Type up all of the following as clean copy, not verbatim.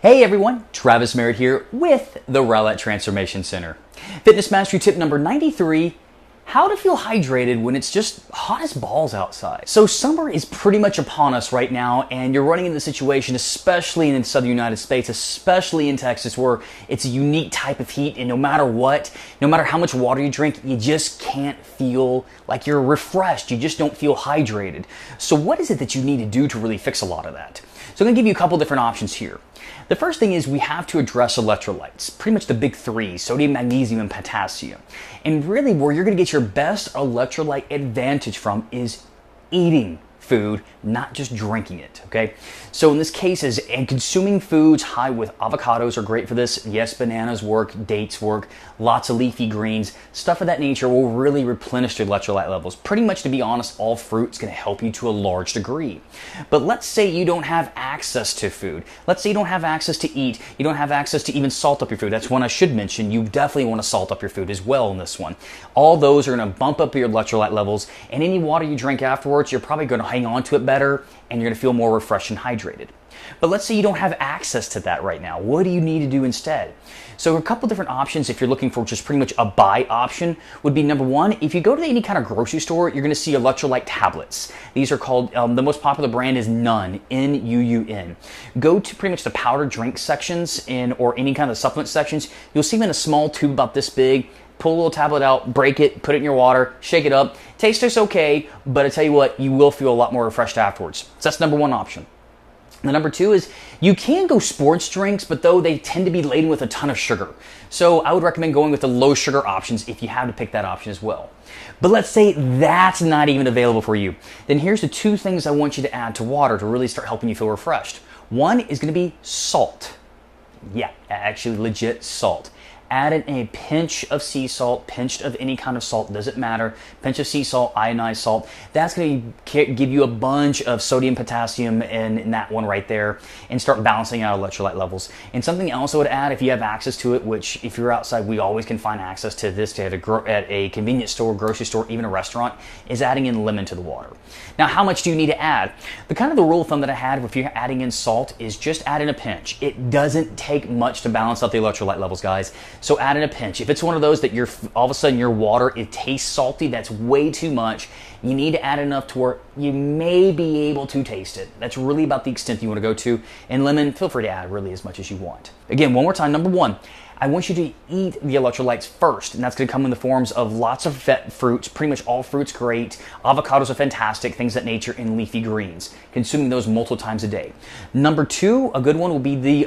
Hey everyone, Travis Merritt here with the Rowlett Transformation Center. Fitness Mastery tip number 93, how to feel hydrated when it's just hot as balls outside. So summer is pretty much upon us right now, and you're running into the situation, especially in the southern United States, especially in Texas, where it's a unique type of heat, and no matter what, no matter how much water you drink, you just can't feel like you're refreshed. You just don't feel hydrated. So what is it that you need to do to really fix a lot of that? So I'm going to give you a couple different options here. The first thing is we have to address electrolytes, pretty much the big three, sodium, magnesium, and potassium. And really where you're going to get your best electrolyte advantage from is eating food, not just drinking it, okay? So in this case, and consuming foods high with avocados are great for this. Yes, bananas work, dates work, lots of leafy greens, stuff of that nature will really replenish the electrolyte levels. Pretty much, to be honest, all fruit's gonna help you to a large degree. But let's say you don't have access to food. Let's say you don't have access to eat. You don't have access to even salt up your food. That's one I should mention. You definitely wanna salt up your food as well in this one. All those are gonna bump up your electrolyte levels, and any water you drink afterwards, you're probably gonna hang on to it better, and you're gonna feel more refreshed and hydrated. But let's say you don't have access to that right now. What do you need to do instead? So a couple different options if you're looking for just pretty much a buy option would be number one, if you go to any kind of grocery store, you're gonna see electrolyte tablets. These are called, the most popular brand is Nun, N-U-U-N. Go to pretty much the powdered drink sections or any kind of supplement sections. You'll see them in a small tube about this big. Pull a little tablet out, break it, put it in your water, shake it up. Tastes just okay, but I tell you what, you will feel a lot more refreshed afterwards. So that's number one option. The number two is you can go sports drinks, but though they tend to be laden with a ton of sugar. So I would recommend going with the low sugar options if you have to pick that option as well. But let's say that's not even available for you. Then here's the two things I want you to add to water to really start helping you feel refreshed. One is going to be salt. Yeah, actually legit salt. Add in a pinch of sea salt, pinch of any kind of salt, doesn't matter. Pinch of sea salt, ionized salt. That's going to give you a bunch of sodium, potassium in that one right there, and start balancing out electrolyte levels. And something else I would add, if you have access to it, which if you're outside, we always can find access to this at a convenience store, grocery store, even a restaurant, is adding in lemon to the water. Now, how much do you need to add? The rule of thumb that I had if you're adding in salt is just add in a pinch. It doesn't take much to balance out the electrolyte levels, guys. So add in a pinch. If it's one of those that all of a sudden your water, it tastes salty, that's way too much. You need to add enough to where you may be able to taste it. That's really about the extent you want to go to. And lemon, feel free to add really as much as you want. Again, one more time, number one, I want you to eat the electrolytes first, and that's going to come in the forms of lots of fruits, pretty much all fruits great. Avocados are fantastic, things of that nature, and leafy greens. Consuming those multiple times a day. Number two, a good one will be the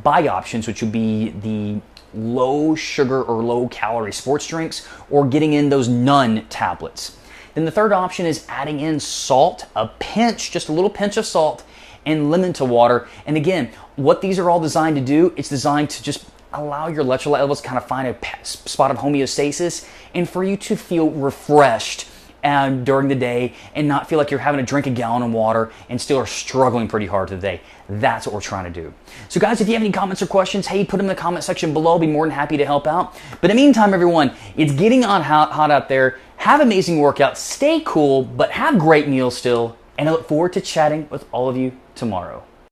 buy options, which would be the low sugar or low calorie sports drinks, or getting in those Nun tablets. Then the third option is adding in salt, a pinch, just a little pinch of salt, and lemon to water. And again, what these are all designed to do, it's designed to just allow your electrolyte levels to kind of find a spot of homeostasis and for you to feel refreshed during the day and not feel like you're having to drink a gallon of water and still are struggling pretty hard today. That's what we're trying to do. So guys, if you have any comments or questions, hey, put them in the comment section below. I'll be more than happy to help out. But in the meantime, everyone, it's getting on hot out there. Have amazing workouts, stay cool, but have great meals still. And I look forward to chatting with all of you tomorrow.